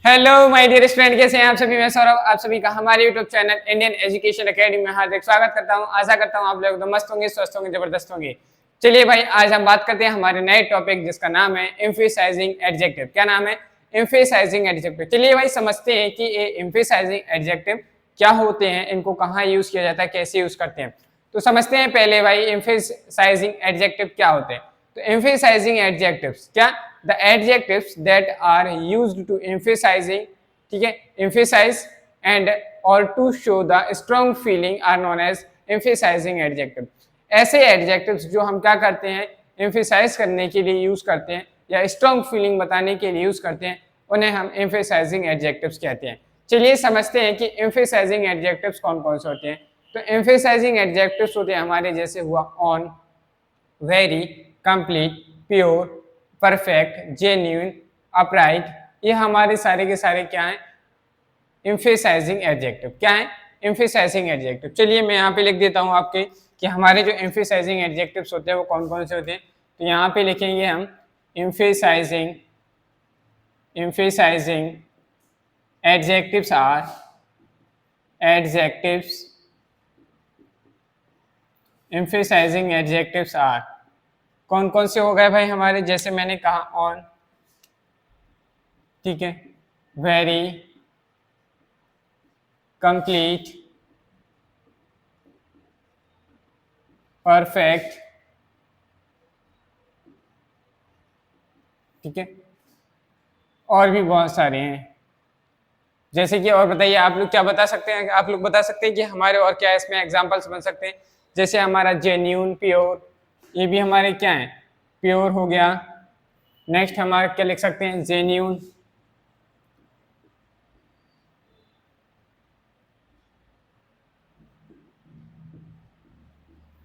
Hello my dear student, कैसे हैं आप सभी। मैं सौरभ आप सभी का हमारे YouTube channel Indian education academy में हार्दिक स्वागत करता हूं। आशा करता हूं आप लोग एकदम मस्त होंगे, स्वस्थ होंगे, जबरदस्त होंगे। चलिए भाई, आज हम बात करते हैं हमारे नए टॉपिक जिसका नाम है एम्फेसाइजिंग एडजेक्टिव। क्या नाम है? Emphasizing adjective. चलिए भाई समझते हैं कि ये एम्फेसाइजिंग एडजेक्टिव क्या होते हैं, इनको कहाँ यूज किया जाता है, कैसे यूज करते हैं। तो समझते हैं पहले भाई एम्फेसाइजिंग एडजेक्टिव क्या होते हैं। तो एम्फेसाइजिंग एडजेक्टिव्स क्या? The adjectives that are used to emphasising, ठीक है, emphasize and or to show the strong feeling are known as emphasizing adjective। ऐसे एडजेक्टिव्स जो हम क्या करते हैं, emphasize करने के लिए यूज करते हैं या स्ट्रॉन्ग फीलिंग बताने के लिए यूज करते हैं, उन्हें हम emphasizing adjectives कहते हैं। चलिए समझते हैं कि emphasizing adjectives कौन कौन से होते हैं। तो emphasizing adjectives होते हैं हमारे जैसे हुआ on, very, complete, pure, perfect, genuine, upright। ये हमारे सारे के सारे क्या हैं? Emphasizing adjective. क्या है? Emphasizing adjective. चलिए मैं यहाँ पे लिख देता हूँ आपके कि हमारे जो एम्फेसाइजिंग एडजेक्टिव्स होते हैं वो कौन कौन से होते हैं। तो यहाँ पे लिखेंगे हम emphasising emphasising adjectives are adjectives emphasising adjectives are कौन कौन से हो गए भाई हमारे, जैसे मैंने कहा ऑन, ठीक है, वेरी, कंप्लीट, परफेक्ट, ठीक है, और भी बहुत सारे हैं। जैसे कि और बताइए आप लोग क्या बता सकते हैं, आप लोग बता सकते हैं कि हमारे और क्या इसमें एग्जांपल्स बन सकते हैं। जैसे हमारा जेन्यून, प्योर, ये भी हमारे क्या है, प्योर हो गया। नेक्स्ट हमारा क्या लिख सकते हैं, जेन्यून,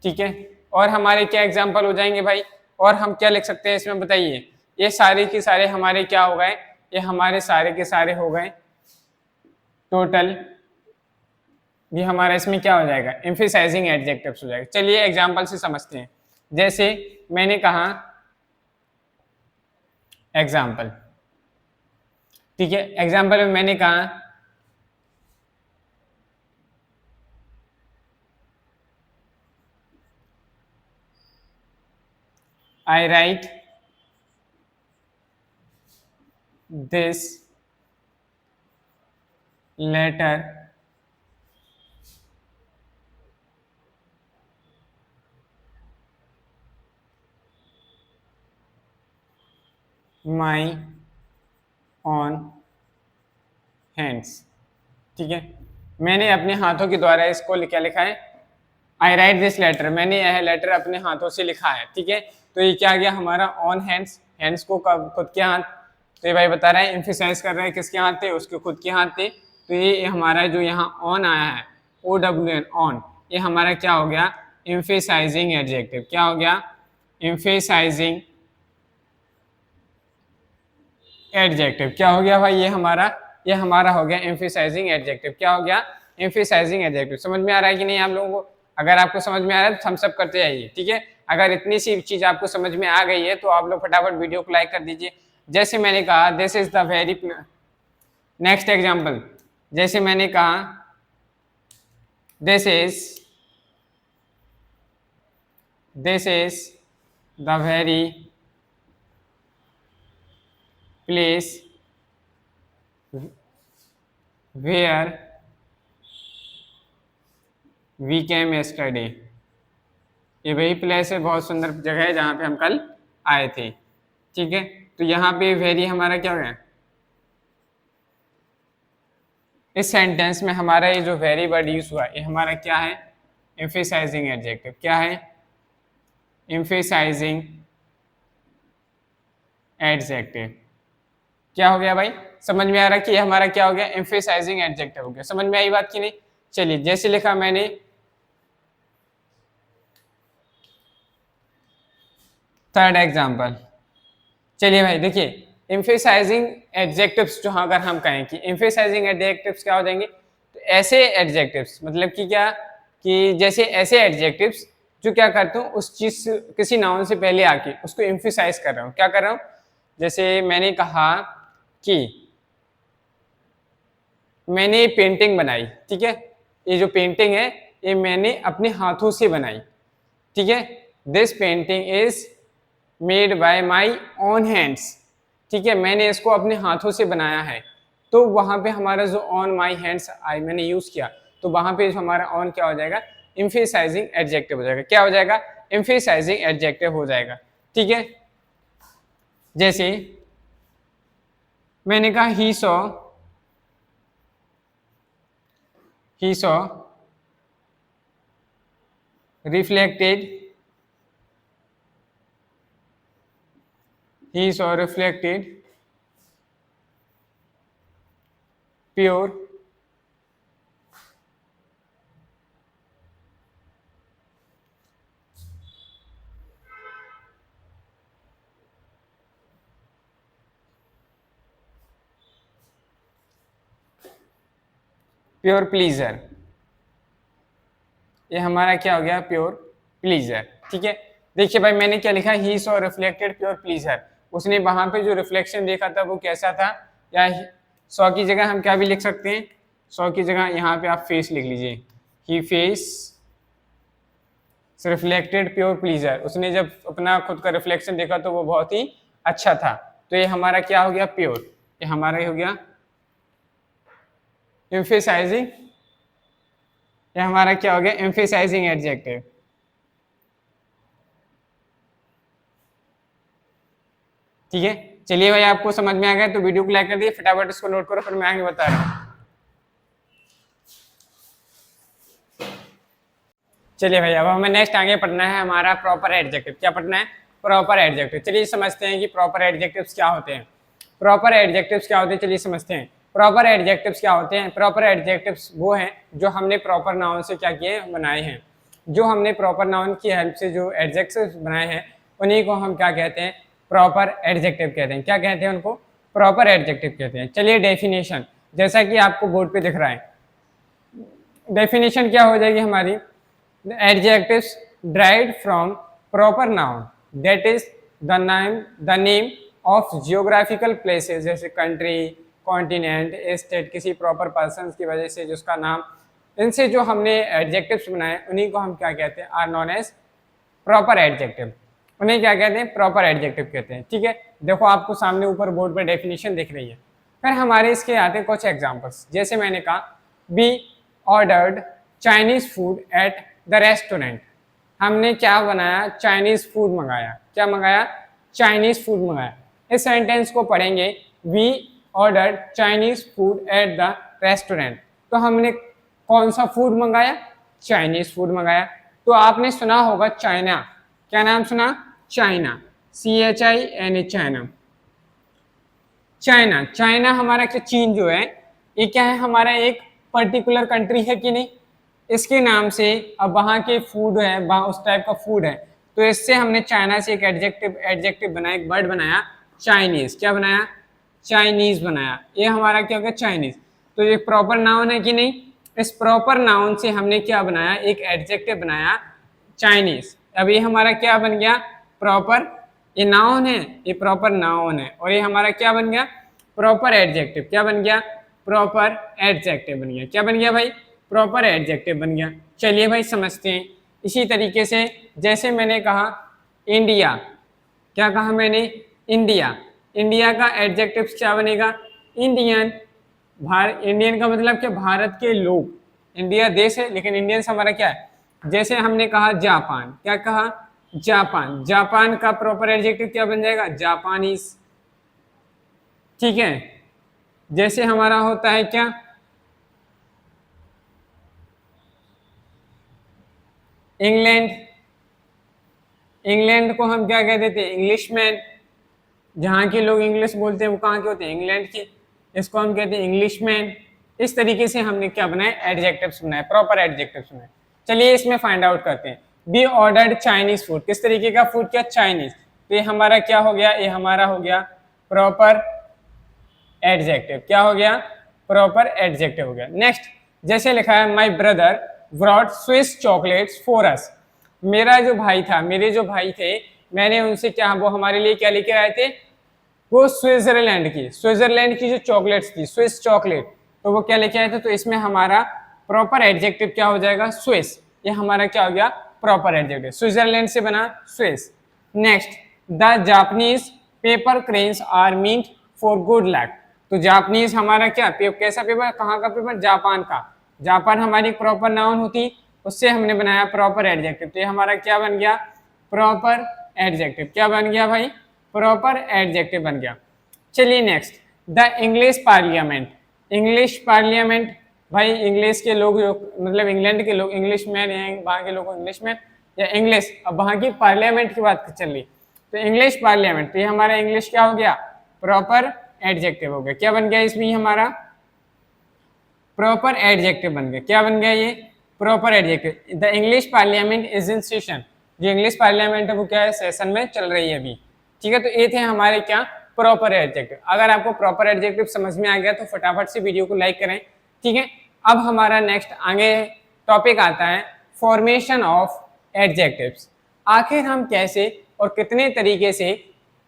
ठीक है। और हमारे क्या एग्जाम्पल हो जाएंगे भाई, और हम क्या लिख सकते हैं इसमें बताइए। ये सारे के सारे हमारे क्या हो गए, ये हमारे सारे के सारे हो गए टोटल। ये हमारा इसमें क्या हो जाएगा, एम्फेसाइजिंग एडजेक्टिव्स हो जाएगा। चलिए एग्जाम्पल से समझते हैं। जैसे मैंने कहा एग्जाम्पल, ठीक है, एग्जाम्पल में मैंने कहा I write this letter my own hands, ठीक है। मैंने अपने हाथों के द्वारा इसको क्या लिखा है, आई राइट दिस लेटर, मैंने यह लेटर अपने हाथों से लिखा है, ठीक है। तो ये क्या गया हमारा ऑन हैंड्स, हैंड्स को खुद के हाथ, तो ये भाई बता रहा है एम्फेसाइज कर रहा है किसके हाथ थे, उसके खुद के हाथ थे। तो ये हमारा जो यहाँ ऑन आया है, OWN ऑन, ये हमारा क्या हो गया, एम्फेसाइजिंग एडजेक्टिव। क्या हो गया, एम्फेसाइजिंग एडजेक्टिव। क्या हो गया भाई, ये हमारा हो गया एम्फेसाइजिंग एडजेक्टिव। क्या हो गया, एम्फेसाइजिंग एडजेक्टिव। समझ में आ रहा है कि नहीं आप लोगों को? अगर आपको समझ में आ रहा है तो थम्स अप करते जाइए, ठीक है। अगर इतनी सी चीज आपको समझ में आ गई है तो आप लोग फटाफट वीडियो को लाइक कर दीजिए। जैसे मैंने कहा this is the very, next example, जैसे मैंने कहा this is the very place where we came yesterday. ये वही प्लेस है, बहुत सुंदर जगह है जहाँ पे हम कल आए थे, ठीक है। तो यहाँ पे वेरी हमारा क्या हो गया, इस सेंटेंस में हमारा ये जो वेरी वर्ड यूज हुआ ये हमारा क्या है, एम्फेसाइजिंग एडजेक्टिव। क्या है, एम्फेसाइजिंग एडजेक्टिव। क्या हो गया भाई, समझ में आ रहा है कि ये हमारा क्या हो गया, एम्फेसाइजिंग एडजेक्टिव हो गया। समझ में आई बात की नहीं? चलिए जैसे लिखा मैंने थर्ड एग्जाम्पल। चलिए भाई देखिए, एम्फेसाइजिंग एडजेक्टिव्स जो अगर हम कहें कि एम्फेसाइजिंग एडजेक्टिव्स क्या हो जाएंगे, तो ऐसे एडजेक्टिव्स मतलब कि क्या, कि जैसे ऐसे एडजेक्टिव्स जो क्या करते हूँ उस चीज किसी नाउन से पहले आके उसको एम्फेसाइज कर रहा हूँ। क्या कर रहा हूँ, जैसे मैंने कहा कि मैंने ये पेंटिंग बनाई, ठीक है, ये जो पेंटिंग है ये मैंने अपने हाथों से बनाई, ठीक है, this painting is made by my own hands, ठीक है, मैंने इसको अपने हाथों से बनाया है। तो वहां पे हमारा जो ऑन माई हैंड्स आई मैंने यूज किया, तो वहां पे जो हमारा ऑन क्या हो जाएगा, एम्फेसाइजिंग एडजेक्टिव हो जाएगा। क्या हो जाएगा, एम्फेसाइजिंग एडजेक्टिव हो जाएगा, ठीक है। जैसे मैंने कहा he saw reflected pure pleaser, ये हमारा क्या हो गया, प्योर प्लीजर, ठीक है। देखिए भाई मैंने क्या लिखा, he saw reflected pure pleaser, उसने वहां पे जो रिफ्लेक्शन देखा था वो कैसा था, या सॉ की जगह हम क्या भी लिख सकते हैं, सॉ की जगह यहाँ पे आप फेस लिख लीजिए, ही फेस रिफ्लेक्टेड प्योर प्लीजर, उसने जब अपना खुद का रिफ्लेक्शन देखा तो वो बहुत ही अच्छा था। तो ये हमारा क्या हो गया, प्योर, ये हमारा हो गया एम्फेसाइजिंग, ये हमारा क्या हो गया, एम्फेसाइजिंग एडजेक्टिव, ठीक है। चलिए भाई आपको समझ में आ गया तो वीडियो को लाइक कर दिए, फटाफट इसको नोट करो, फिर मैं आगे बता रहा हूँ। चलिए भाई अब हमें नेक्स्ट आगे पढ़ना है हमारा प्रॉपर एडजेक्टिव। क्या पढ़ना है, प्रॉपर एडजेक्टिव। चलिए समझते हैं कि प्रॉपर एडजेक्टिव्स क्या होते हैं। प्रॉपर एडजेक्टिव्स क्या होते हैं, चलिए समझते हैं। प्रॉपर एडजेक्टिव्स क्या होते हैं, प्रॉपर एडजेक्टिव्स वो हैं जो हमने प्रॉपर नाउन से क्या किए, बनाए हैं। जो हमने प्रॉपर नाउन की हेल्प से जो एडजेक्टिव्स बनाए हैं उन्हीं को हम क्या कहते हैं, प्रॉपर एडजेक्टिव कहते हैं। क्या कहते हैं उनको, प्रॉपर एडजेक्टिव कहते हैं। चलिए डेफिनेशन, जैसा कि आपको बोर्ड पे दिख रहा है, डेफिनेशन क्या हो जाएगी हमारी, the adjectives derived from proper noun, that is the name of geographical places, जैसे country, continent, state, किसी proper persons की वजह से जिसका नाम, इनसे जो हमने adjectives बनाए उन्हीं को हम क्या कहते हैं, are known as proper adjective। उन्हें क्या कहते हैं, proper adjective कहते हैं, ठीक है। देखो आपको सामने ऊपर बोर्ड पर डेफिनेशन दिख रही है। फिर हमारे इसके आते हैं कुछ एग्जाम्पल्स, जैसे मैंने कहा be ordered Chinese food at the restaurant, हमने क्या बनाया, चाइनीज फूड मंगाया। क्या मंगाया, चाइनीज फूड मंगाया। इस सेंटेंस को पढ़ेंगे, we ordered Chinese food at the restaurant, तो हमने कौन सा फूड मंगाया, चाइनीज फूड मंगाया। तो आपने सुना होगा चाइना, क्या नाम सुना, China, CHINA, China. China, China हमारा क्या, चीन जो है ये क्या है, हमारा एक पर्टिकुलर कंट्री है कि नहीं, इसके नाम से अब वहाँ के फूड है, वहाँ उस टाइप का फूड है, तो इससे हमने चाइना से एक एडजेक्टिव बनाया, एक वर्ड बनाया चाइनीज। क्या बनाया, चाइनीज बनाया। ये हमारा क्या होगा, चाइनीज। तो ये प्रॉपर नाउन है कि नहीं, इस प्रॉपर नाउन से हमने क्या बनाया, एक एडजेक्टिव बनाया चाइनीज। अब ये हमारा क्या बन गया, प्रॉपर, ये नाउन है, ये प्रॉपर नाउन है, और ये हमारा क्या बन गया, प्रॉपर एडजेक्टिव। क्या बन गया, प्रॉपर एडजेक्टिव बन गया। क्या बन गया भाई, प्रॉपर एडजेक्टिव बन गया। चलिए भाई समझते हैं। इसी तरीके से जैसे मैंने कहा इंडिया, क्या कहा मैंने, इंडिया, इंडिया का एडजेक्टिव क्या बनेगा, इंडियन। इंडियन का मतलब क्या, भारत के लोग, इंडिया देश है लेकिन इंडियंस हमारा क्या है। जैसे हमने कहा जापान, क्या कहा, जापान, जापान का प्रॉपर एडजेक्टिव क्या बन जाएगा, जापानीज, ठीक है। जैसे हमारा होता है क्या, इंग्लैंड, इंग्लैंड को हम क्या कह देते हैं, इंग्लिशमैन। जहाँ के लोग इंग्लिश बोलते हैं वो कहाँ के होते हैं, इंग्लैंड के, इसको हम कहते हैं इंग्लिशमैन। इस तरीके से हमने क्या बनाया, एडजेक्टिव्स बनाए, प्रॉपर एडजेक्टिव्स बनाए। चलिए इसमें फाइंड आउट करते हैं। बी ऑर्डर्ड चाइनीज फूड, किस तरीके का फूड, क्या, चाइनीज। तो ये हमारा क्या हो गया, ये हमारा हो गया प्रॉपर एडजेक्टिव। क्या हो गया, प्रॉपर एडजेक्टिव हो गया। नेक्स्ट, जैसे लिखा है my brother brought Swiss chocolates for us, मेरा जो भाई था, मेरे जो भाई थे, मैंने उनसे क्या, वो हमारे लिए क्या लेके आए थे, वो स्विट्जरलैंड की जो चॉकलेट्स थी, स्विस चॉकलेट, तो वो क्या लेके आए थे, तो इसमें हमारा प्रॉपर एडजेक्टिव क्या हो जाएगा, स्विस। ये हमारा क्या हो गया, प्रॉपर एडजेक्टिव। स्विट्जरलैंड से बना Swiss. Next, the Japanese paper cranes are meant for good luck. तो जापानीज हमारा क्या कैसा पेपर, कहाँ का पेपर, जापान का। जापान हमारी प्रॉपर नाउन होती, उससे हमने बनाया प्रॉपर एडजेक्टिव। तो ये हमारा क्या बन गया, प्रॉपर एडजेक्टिव। क्या बन गया भाई, प्रॉपर एडजेक्टिव बन गया। चलिए next, the English parliament. English parliament भाई, इंग्लिश के लोग जो मतलब इंग्लैंड के लोग इंग्लिश मैन हैं, वहाँ के लोग इंग्लिश मैन या इंग्लिश, अब वहाँ की पार्लियामेंट की बात चल रही, तो इंग्लिश पार्लियामेंट। तो ये हमारा इंग्लिश क्या हो गया, प्रॉपर एडजेक्टिव हो गया। क्या बन गया इसमें, हमारा प्रॉपर एडजेक्टिव बन गया। क्या बन गया ये, proper adjective. The English parliament is in session. जो इंग्लिश पार्लियामेंट है वो क्या है, सेशन में चल रही है अभी। ठीक है, तो ये थे हमारे क्या, प्रॉपर एडजेक्टिव। अगर आपको प्रॉपर एडजेक्टिव समझ में आ गया तो फटाफट से वीडियो को लाइक करें। ठीक है, अब हमारा नेक्स्ट आगे टॉपिक आता है फॉर्मेशन ऑफ एडजेक्टिव्स। आखिर हम कैसे और कितने तरीके से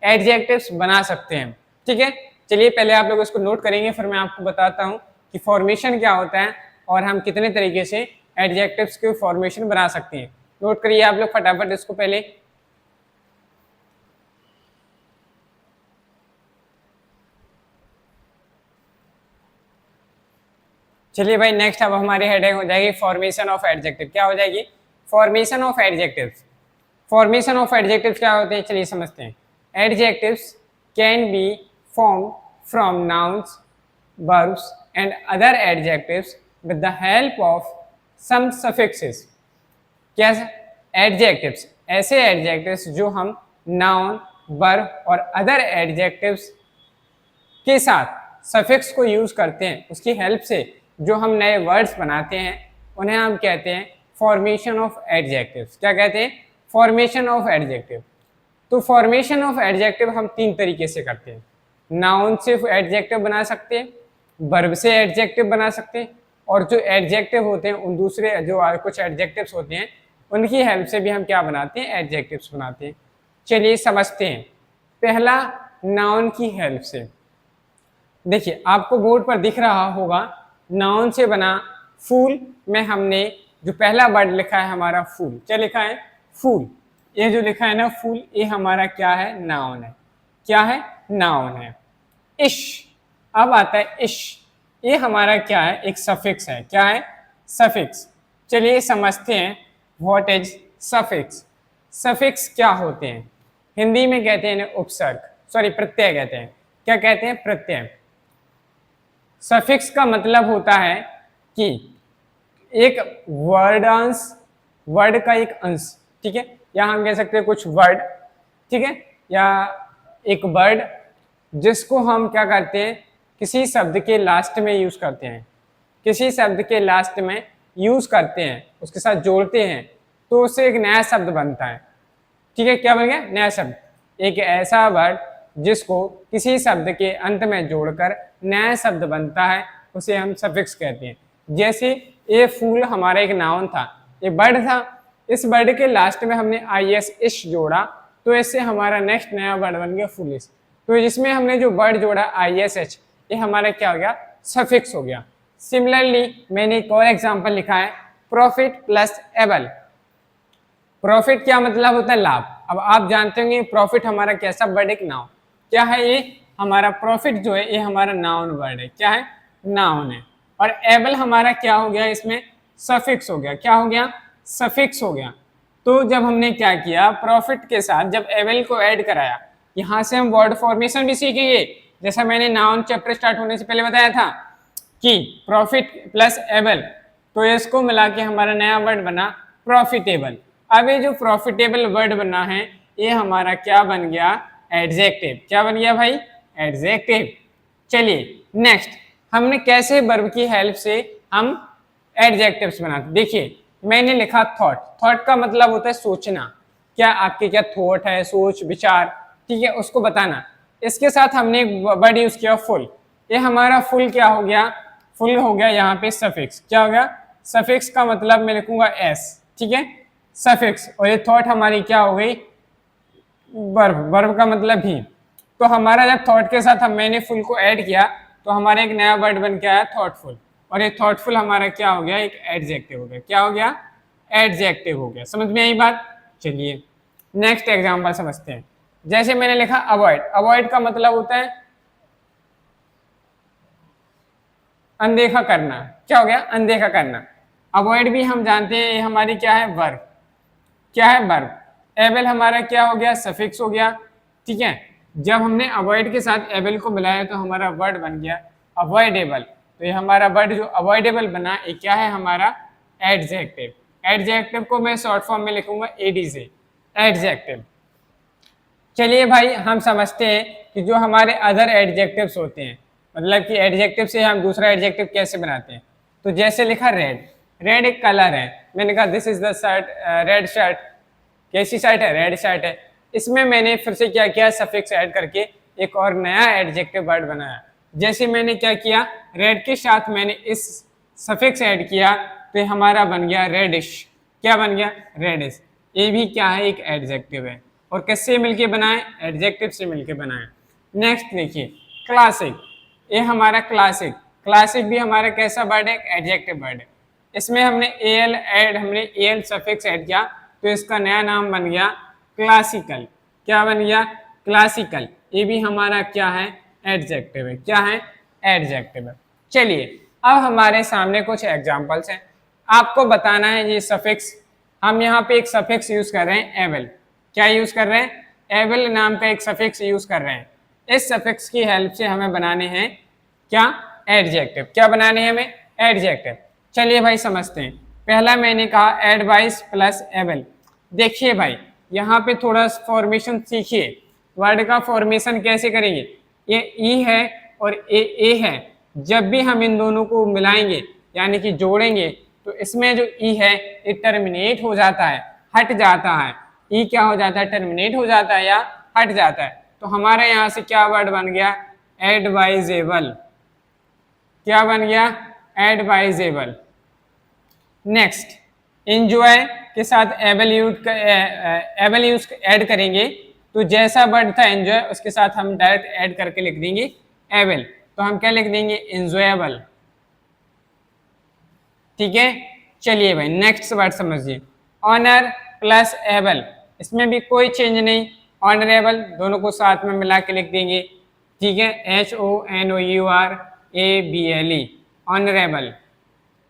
एडजेक्टिव्स बना सकते हैं। ठीक है, चलिए पहले आप लोग इसको नोट करेंगे, फिर मैं आपको बताता हूँ कि फॉर्मेशन क्या होता है और हम कितने तरीके से एडजेक्टिव्स के फॉर्मेशन बना सकते हैं। नोट करिए आप लोग फटाफट इसको पहले। चलिए भाई, नेक्स्ट अब हमारी हेडिंग हो जाएगी फॉर्मेशन ऑफ एडजेक्टिव। क्या हो जाएगी, formation of adjectives. Formation of adjectives क्या होते हैं, चलिए समझते हैं। Adjectives can be form from nouns, verbs and other adjectives with the help of some suffixes. क्या, एडजेक्टिव्स, ऐसे एडजेक्टिव्स जो हम नाउन, वर्ब और अदर एडजेक्टिव्स के साथ सफिक्स को यूज करते हैं, उसकी हेल्प से जो हम नए वर्ड्स बनाते हैं उन्हें हम कहते हैं फॉर्मेशन ऑफ एडजेक्टिव्स। क्या कहते हैं, फॉर्मेशन ऑफ एडजेक्टिव। तो फॉर्मेशन ऑफ एडजेक्टिव हम तीन तरीके से करते हैं। नाउन से एडजेक्टिव बना सकते हैं, वर्ब से एडजेक्टिव बना सकते हैं, और जो एडजेक्टिव होते हैं उन दूसरे जो कुछ एडजेक्टिव्स होते हैं उनकी हेल्प से भी हम क्या बनाते हैं, एडजेक्टिव्स बनाते हैं। चलिए समझते हैं। पहला, नाउन की हेल्प से। देखिए आपको बोर्ड पर दिख रहा होगा, नाउन से बना फूल में हमने जो पहला वर्ड लिखा है हमारा फूल। क्या लिखा है, फूल। ये जो लिखा है ना फूल, ये हमारा क्या है, नाउन है। क्या है, नाउन है। इश, अब आता है इश, ये हमारा क्या है, एक सफिक्स है। क्या है, सफिक्स। चलिए समझते हैं व्हाट इज सफिक्स। सफिक्स क्या होते हैं, हिंदी में कहते हैं इन्हें उपसर्ग, सॉरी प्रत्यय कहते हैं। क्या कहते हैं, प्रत्यय। सफिक्स का मतलब होता है कि एक वर्ड अंश, वर्ड का एक अंश। ठीक है, या हम कह सकते हैं कुछ वर्ड। ठीक है, या एक वर्ड जिसको हम क्या करते हैं, किसी शब्द के लास्ट में यूज करते हैं, किसी शब्द के लास्ट में यूज करते हैं, उसके साथ जोड़ते हैं, तो उससे एक नया शब्द बनता है। ठीक है, क्या बन गया, नया शब्द। एक ऐसा वर्ड जिसको किसी शब्द के अंत में जोड़कर नया शब्द बनता है उसे हम सफिक्स कहते हैं। जैसे ये फूल हमारा एक नाउन था, ये वर्ड था, इस वर्ड के लास्ट में हमने IS इश जोड़ा, तो इससे हमारा नेक्स्ट नया वर्ड बन गया फुलिश। तो इसमें हमने जो वर्ड जोड़ा ISH, ये हमारा क्या हो गया, सफिक्स हो गया। सिमिलरली मैंने एक और एग्जांपल लिखा है, प्रॉफिट प्लस एबल। प्रॉफिट क्या मतलब होता है, लाभ। अब आप जानते होंगे प्रॉफिट हमारा कैसा वर्ड, एक नाउन। क्या है ये, हमारा प्रॉफिट जो है ये हमारा नाउन वर्ड है। क्या है, नाउन है। और एबल हमारा क्या हो गया, इसमें सफिक्स हो गया। क्या हो गया, सफिक्स हो गया। तो जब हमने क्या किया, प्रॉफिट के साथ जब एबल को ऐड कराया, यहाँ से हम वर्ड फॉर्मेशन भी सीखेंगे। जैसा मैंने नाउन चैप्टर स्टार्ट होने से पहले बताया था कि प्रॉफिट प्लस एबल, तो इसको मिला के हमारा नया वर्ड बना प्रॉफिटेबल। अब ये जो प्रॉफिटेबल वर्ड बना है ये हमारा क्या बन गया, एडजेक्टिव। क्या बन गया भाई, एडजेक्टिव। चलिए नेक्स्ट, हमने कैसे वर्ब की हेल्प से हम एडजेक्टिव्स बनाते। देखिए मैंने लिखा थॉट। थॉट का मतलब होता है सोचना। क्या आपके क्या थॉट है, सोच विचार, ठीक है, उसको बताना। इसके साथ हमने एक वर्ड यूज किया फुल। ये हमारा फुल क्या हो गया, फुल हो गया यहाँ पे सफिक्स। क्या हो गया, सफिक्स का मतलब मैं लिखूंगा एस। ठीक है, सफिक्स। और ये थॉट हमारी क्या हो गई, वर्ब। वर्ब का मतलब भी। तो हमारा जब थॉट के साथ मैंने फुल को ऐड किया तो तो हमारा एक नया वर्ड बन के आया थॉटफुल, और ये थॉटफुल हमारा क्या हो गया, एक एडजेक्टिव हो गया। क्या हो गया, एडजेक्टिव हो गया। समझ में आई बात। चलिए नेक्स्ट एग्जांपल समझते हैं। जैसे मैंने लिखा अवॉइड, अवॉइड का मतलब होता है अनदेखा करना। क्या हो गया, अनदेखा करना। अवॉइड भी हम जानते हैं ये हमारी क्या है, वर्ब। क्या है, वर्ब। एबल हमारा क्या हो गया, सफिक्स हो गया। ठीक है, जब हमने अवॉइड के साथ एबल को मिलाया तो हमारा वर्ड बन गया अवॉइडेबल। तो ये हमारा वर्ड जो अवॉइडेबल बना ये क्या है, हमारा एडजेक्टिव। एडजेक्टिव को मैं शॉर्ट फॉर्म में लिखूंगा एडी से, एडजेक्टिव। चलिए भाई हम समझते हैं कि जो हमारे अदर एडजेक्टिव्स होते हैं, मतलब कि एडजेक्टिव से हम दूसरा एडजेक्टिव कैसे बनाते हैं। तो जैसे लिखा रेड, रेड एक कलर है। मैंने कहा this is the shirt, red shirt. कैसी शर्ट है, रेड शर्ट है। इसमें मैंने फिर से क्या किया, सफिक्स ऐड करके एक और नया एडजेक्टिव वर्ड बनाया। जैसे मैंने क्या किया, रेड के साथ मैंने इस सफिक्स ऐड किया तो ये हमारा बन गया रेडिश। क्या बन गया, रेडिश। ये भी क्या है, एक एडजेक्टिव है। और किससे मिलके बनाए, एडजेक्टिव से मिलके बनाए। नेक्स्ट देखिए क्लासिक, ये हमारा क्लासिक। क्लासिक भी हमारा कैसा वर्ड है, एडजेक्टिव वर्ड है। इसमें हमने एल सफिक्स ऐड किया तो इसका नया नाम बन गया क्लासिकल। क्या बन गया, क्लासिकल। ये भी हमारा क्या है, एडजेक्टिव है। क्या है, एडजेक्टिव है। चलिए अब हमारे सामने कुछ एग्जांपल्स हैं, आपको बताना है ये सफिक्स। हम यहाँ पे एक सफिक्स यूज कर रहे हैं एबल। क्या यूज कर रहे हैं, एबल नाम का एक सफिक्स यूज कर रहे हैं। इस सफिक्स की हेल्प से हमें बनाने हैं क्या, एडजेक्टिव। क्या बनाने हैं हमें, एडजेक्टिव। चलिए भाई समझते हैं। पहला मैंने कहा एडवाइस प्लस एबल। देखिए भाई यहाँ पे थोड़ा फॉर्मेशन सीखिए, वर्ड का फॉर्मेशन कैसे करेंगे। ये ई है और ए है। जब भी हम इन दोनों को मिलाएंगे यानी कि जोड़ेंगे तो इसमें जो ई है ये टर्मिनेट हो जाता है, हट जाता है। ई क्या हो जाता है, टर्मिनेट हो जाता है या हट जाता है। तो हमारे यहाँ से क्या वर्ड बन गया, एडवाइजेबल। क्या बन गया, एडवाइजेबल। नेक्स्ट इंजॉय के साथ एबल यूज ऐड करेंगे तो जैसा वर्ड था एंजॉय उसके साथ हम डायरेक्ट ऐड करके लिख देंगे एबल। तो हम क्या लिख देंगे, इंजॉयबल। ठीक है, चलिए भाई नेक्स्ट वर्ड समझिए, ऑनर प्लस एबल। इसमें भी कोई चेंज नहीं, ऑनरेबल दोनों को साथ में मिला के लिख देंगे। ठीक है, HONOURABLE, ऑनरेबल।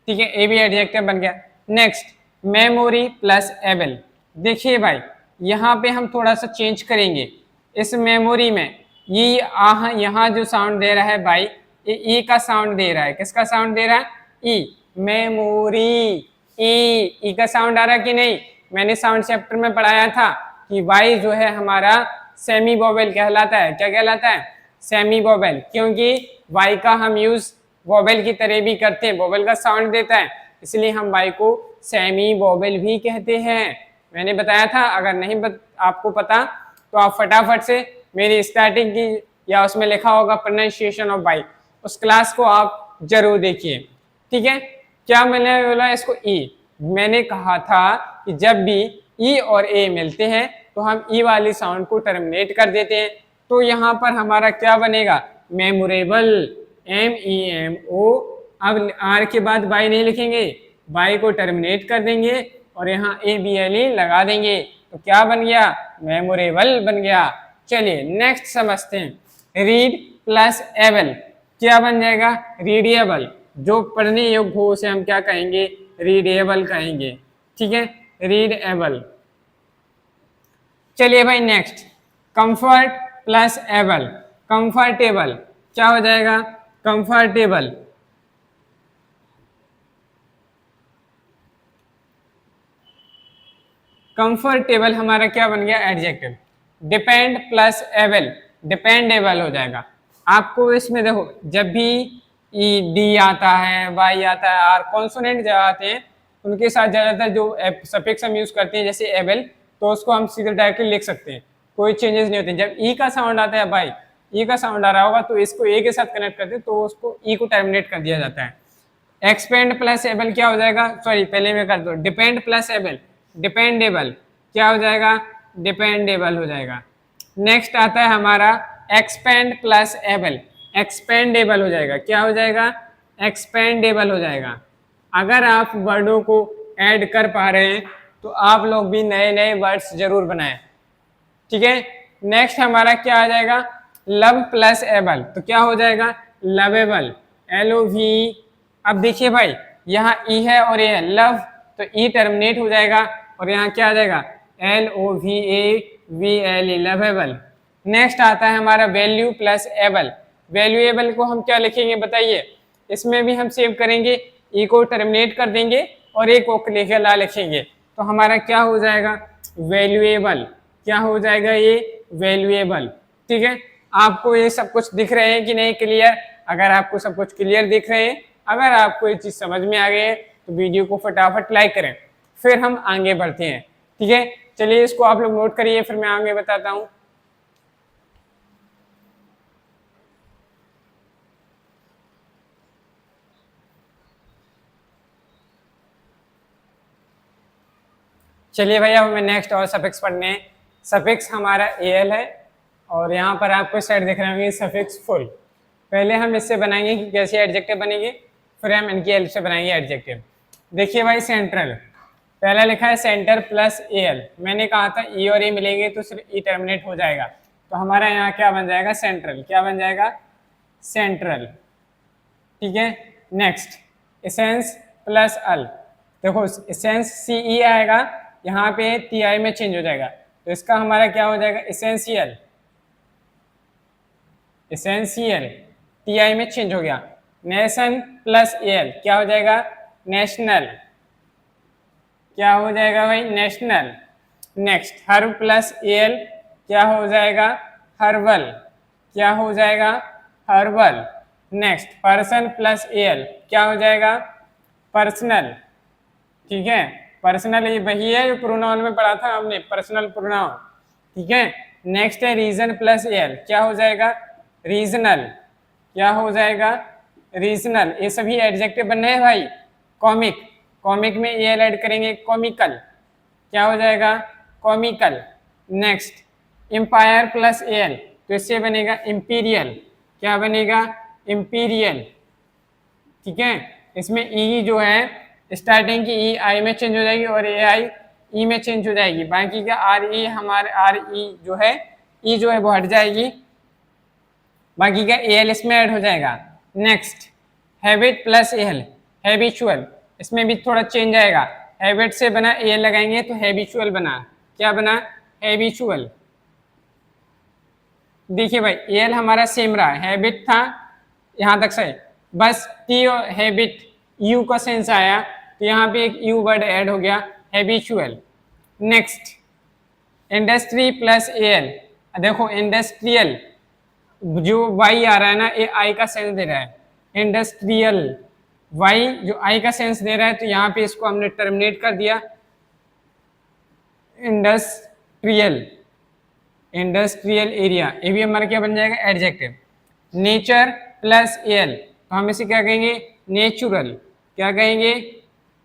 ठीक है, ये भी एडजेक्टिव बन गया। Next memory plus able. देखिए भाई यहाँ पे हम थोड़ा सा चेंज करेंगे। इस मेमोरी में ये यहाँ जो साउंड दे रहा है भाई, ये ई का साउंड दे रहा है। किसका साउंड दे रहा है, ई, मेमोरी। ई का साउंड आ रहा है कि नहीं, मैंने साउंड चैप्टर में पढ़ाया था कि वाई जो है हमारा सेमी वोवेल कहलाता है। क्या कहलाता है, सेमी वोवेल। क्योंकि वाई का हम यूज वोवेल की तरह भी करते हैं, वोवेल का साउंड देता है, इसलिए हम वाई को सेमी वोवेल भी कहते हैं। मैंने बताया था, अगर नहीं आपको पता तो आप फटाफट से मेरी स्टार्टिंग की या उसमें लिखा होगा प्रोनाउंसिएशन ऑफ वाई, उस क्लास को आप जरूर देखिए। ठीक है, क्या मैंने बोला इसको, ई। मैंने कहा था कि जब भी ई और ए मिलते हैं तो हम ई वाली साउंड को टर्मिनेट कर देते हैं। तो यहाँ पर हमारा क्या बनेगा, मेमोरेबल, MEMO। अब आर के बाद बाई नहीं लिखेंगे, बाई को टर्मिनेट कर देंगे और यहाँ ABLE लगा देंगे। तो क्या बन गया, मेमोरेबल बन गया। चलिए नेक्स्ट समझते हैं, रीड प्लस एबल। क्या बन जाएगा, रीडेबल। जो पढ़ने योग्य हो उसे हम क्या कहेंगे, रीडेबल कहेंगे। ठीक है, रीडेबल। चलिए भाई next comfort plus able, comfortable. क्या हो जाएगा, कंफर्टेबल। कंफर्टेबल हमारा क्या बन गया, adjective. Depend plus able, dependable हो जाएगा। आपको इसमें देखो जब भी डी आता है, वाई आता है, आर कॉन्सोनेंट जब आते हैं उनके साथ ज़्यादातर जो सफिक्स हम यूज़ करते हैं जैसे एबल, तो उसको हम सीधे डायरेक्टली लिख सकते हैं, कोई चेंजेस नहीं होते। जब ई का साउंड आता है भाई, ई का साउंड आ रहा होगा तो इसको ए के साथ कनेक्ट करते हैं तो उसको ई को टर्मिनेट कर दिया जाता है। एक्सपेंड प्लस एबल क्या हो जाएगा, सॉरी पहले मैं कर दो, डिपेंड प्लस एबल, डिपेंडेबल। क्या हो जाएगा, डिपेंडेबल हो जाएगा। नेक्स्ट आता है हमारा एक्सपेंड प्लस एबल। एक्सपेंडेबल हो जाएगा। क्या हो जाएगा? एक्सपेंडेबल हो जाएगा। अगर आप वर्डों को ऐड कर पा रहे हैं तो आप लोग भी नए नए वर्ड्स जरूर बनाएं। ठीक है, नेक्स्ट हमारा क्या आ जाएगा? लव प्लस एबल, तो क्या हो जाएगा? Lovable, LOV। अब देखिए भाई, यहाँ ई है और ये है लव, तो ई टर्मिनेट हो जाएगा और यहाँ क्या आ जाएगा? LOVABLE, lovable. नेक्स्ट आता है हमारा वैल्यू प्लस एबल। वैल्यूएबल को हम क्या लिखेंगे बताइए? इसमें भी हम सेव करेंगे, ई को टर्मिनेट कर देंगे और एक को लेकर ला लिखेंगे, तो हमारा क्या हो जाएगा? वैल्यूएबल। क्या हो जाएगा? ये वैल्यूएबल। ठीक है, आपको ये सब कुछ दिख रहे हैं कि नहीं क्लियर? अगर आपको सब कुछ क्लियर दिख रहे हैं, अगर आपको ये चीज समझ में आ गई है तो वीडियो को फटाफट लाइक करें, फिर हम आगे बढ़ते हैं। ठीक है, चलिए इसको आप लोग नोट करिए, फिर मैं आगे बताता हूँ। चलिए भैया, हमें नेक्स्ट और सफिक्स पढ़ने हैं। सफिक्स हमारा AL है और यहाँ पर आपको साइड दिख रहे होंगे सफिक्स फुल। पहले हम इससे बनाएंगे कि कैसे एडजेक्टिव बनेंगे, फिर हम इनकी हेल्प से बनाएंगे एडजेक्टिव। देखिए भाई, सेंट्रल पहला लिखा है सेंटर प्लस AL। मैंने कहा था ई और ए मिलेंगे तो सिर्फ ई टर्मिनेट हो जाएगा, तो हमारा यहाँ क्या बन जाएगा? सेंट्रल। क्या बन जाएगा? सेंट्रल। ठीक है, नेक्स्ट एसेंस प्लस अल। देखो एसेंस CE आएगा, यहाँ पे TI में चेंज हो जाएगा, तो इसका हमारा क्या हो जाएगा? एसेंशियल। एसेंशियल TI में चेंज हो गया। नेशन प्लस AL क्या हो जाएगा? नेशनल। क्या हो जाएगा भाई? National. Next herb plus AL क्या हो जाएगा? हर्बल। क्या हो जाएगा? Herbal. Next person plus AL क्या हो जाएगा? पर्सनल। ठीक है, पर्सनल ये वही है जो प्रोनाउन में पढ़ा था हमने, पर्सनल प्रोनाउन। ठीक है, नेक्स्ट है रीजन प्लस AL क्या हो जाएगा? रीजनल। क्या हो जाएगा? रीजनल। ये सभी एडजेक्टिव बनने हैं भाई। कॉमिक, कॉमिक में AL ऐड करेंगे, कॉमिकल। क्या हो जाएगा? Comical. Next empire plus AL, तो इससे बनेगा इम्पीरियल। क्या बनेगा? इम्पीरियल। ठीक है, इसमें ई जो है स्टार्टिंग की ई आई में चेंज हो जाएगी और ए आई ई में चेंज हो जाएगी, बाकी का आर ई हमारे आर ई जो है ई जो है वो हट जाएगी, बाकी का एल इसमें ऐड हो जाएगा। Next habit plus L, habitual, इसमें भी थोड़ा चेंज आएगा। हैबिट से बना एल लगाएंगे तो हैबिचुअल बना। क्या बना? हैबिचुअल। देखिए भाई एल हमारा सेम रहा, हैबिट था यहाँ तक सही, बस टी और हैबिट यू का सेंस आया तो यहाँ पे एक यू वर्ड ऐड हो गया, habitual. Next industry plus L, देखो इंडस्ट्रियल जो वाई आ रहा है ना, ये आई का सेंस दे रहा है। इंडस्ट्रियल वाई जो आई का सेंस दे रहा है, तो यहाँ पे इसको हमने टर्मिनेट कर दिया, इंडस्ट्रियल। इंडस्ट्रियल एरिया, ये भी हमारा क्या बन जाएगा? एडजेक्टिव। नेचर प्लस एल, तो हम इसे क्या कहेंगे? नेचुरल। क्या कहेंगे?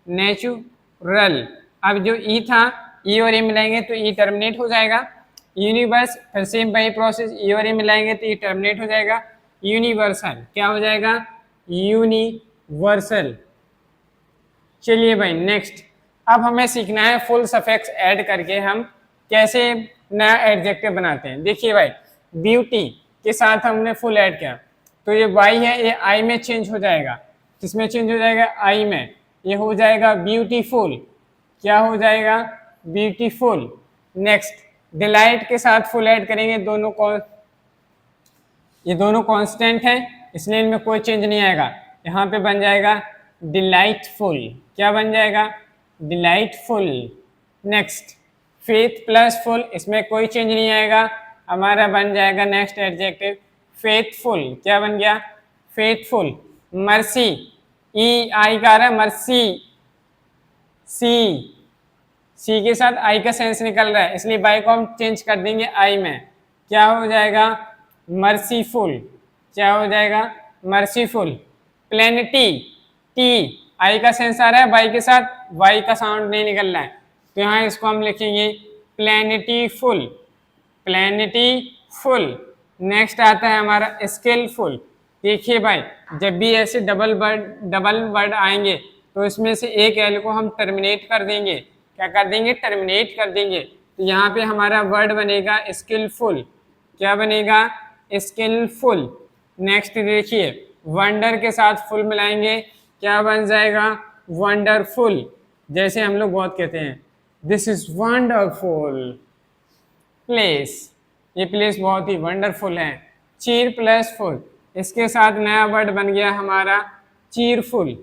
नेचुरल। अब जो ई था, ई और ए मिलाएंगे तो ई टर्मिनेट हो जाएगा। यूनिवर्स, फिर सेम वही प्रोसेस, ई और ए मिलाएंगे तो ई टर्मिनेट हो जाएगा। यूनिवर्सल, क्या हो जाएगा? यूनिवर्सल। चलिए भाई नेक्स्ट, अब हमें सीखना है फुल सफिक्स ऐड करके हम कैसे नया एडजेक्टिव बनाते हैं। देखिए भाई, ब्यूटी के साथ हमने फुल ऐड किया, तो ये वाई है, ये आई में चेंज हो जाएगा। किसमें चेंज हो जाएगा? आई में। ये हो जाएगा ब्यूटीफुल। क्या हो जाएगा? ब्यूटीफुल। नेक्स्ट डिलाइट के साथ फुल ऐड करेंगे, दोनों ये दोनों कांस्टेंट हैं, इसलिए इनमें कोई चेंज नहीं आएगा। यहाँ पे बन जाएगा डिलाइटफुल। क्या बन जाएगा? Delightful. Next faith plus full, इसमें कोई चेंज नहीं आएगा, हमारा बन जाएगा नेक्स्ट एडजेक्टिव फेथफुल। क्या बन गया? फेथफुल। मर्सी, ई आई का रहा है, मर्सी, सी, सी के साथ आई का सेंस निकल रहा है, इसलिए बाई को हम चेंज कर देंगे आई में। क्या हो जाएगा? मर्सीफुल। क्या हो जाएगा? मर्सीफुल। प्लेनिटी, टी आई का सेंस आ रहा है, बाई के साथ वाई का साउंड नहीं निकल रहा है, तो यहाँ इसको हम लिखेंगे प्लेनिटीफुल। प्लेनिटीफुल। नेक्स्ट आता है हमारा स्किलफुल। देखिए भाई, जब भी ऐसे डबल वर्ड आएंगे तो इसमें से एक एल को हम टर्मिनेट कर देंगे। क्या कर देंगे? टर्मिनेट कर देंगे। तो यहाँ पे हमारा वर्ड बनेगा स्किलफुल। क्या बनेगा? स्किलफुल। नेक्स्ट देखिए, वंडर के साथ फुल मिलाएंगे, क्या बन जाएगा? वंडरफुल। जैसे हम लोग बहुत कहते हैं, दिस इज वंडरफुल प्लेस, ये प्लेस बहुत ही वंडरफुल है। चीर प्लस फुल, इसके साथ नया वर्ड बन गया हमारा चीरफुल।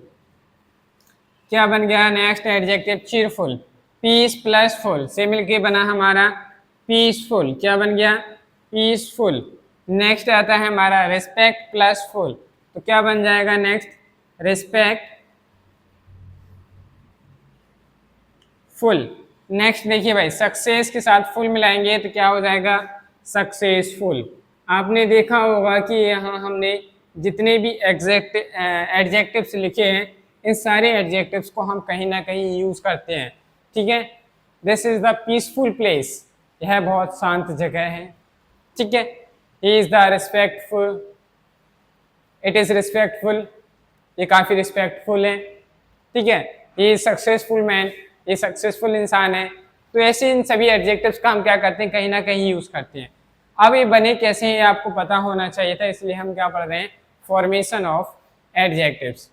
क्या बन गया next adjective? Cheerful. Peace plus full से मिलके बना हमारा पीसफुल। क्या बन गया? पीसफुल। नेक्स्ट आता है हमारा रिस्पेक्ट प्लस फुल, तो क्या बन जाएगा नेक्स्ट? Respect full. नेक्स्ट देखिए भाई, सक्सेस के साथ फुल मिलाएंगे तो क्या हो जाएगा? सक्सेसफुल। आपने देखा होगा कि यहाँ हमने जितने भी एडजेक्टिव्स लिखे हैं, इन सारे एडजेक्टिव्स को हम कहीं ना कहीं यूज करते हैं। ठीक है, this is the peaceful place, यह बहुत शांत जगह है। ठीक है, he is the respectful, it is respectful, ये काफ़ी रिस्पेक्टफुल है। ठीक है, ये सक्सेसफुल मैन, ये सक्सेसफुल इंसान है। तो ऐसे इन सभी एडजेक्टिव्स का हम क्या करते हैं? कहीं ना कहीं यूज़ करते हैं। अब ये बने कैसे हैं, ये आपको पता होना चाहिए था, इसलिए हम क्या पढ़ रहे हैं? Formation of adjectives.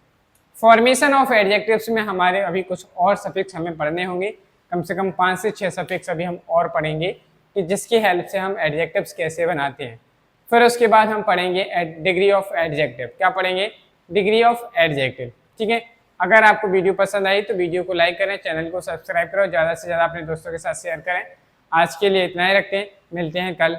Formation of adjectives में हमारे अभी कुछ और सफिक्स हमें पढ़ने होंगे, कम से कम 5 से 6 सफिक्स अभी हम और पढ़ेंगे कि जिसकी हेल्प से हम एडजेक्टिव्स कैसे बनाते हैं। फिर उसके बाद हम पढ़ेंगे डिग्री ऑफ एडजेक्टिव। क्या पढ़ेंगे? Degree of adjective. ठीक है, अगर आपको वीडियो पसंद आई तो वीडियो को लाइक करें, चैनल को सब्सक्राइब करें और ज़्यादा से ज़्यादा अपने दोस्तों के साथ शेयर करें। आज के लिए इतना ही रखते हैं, मिलते हैं कल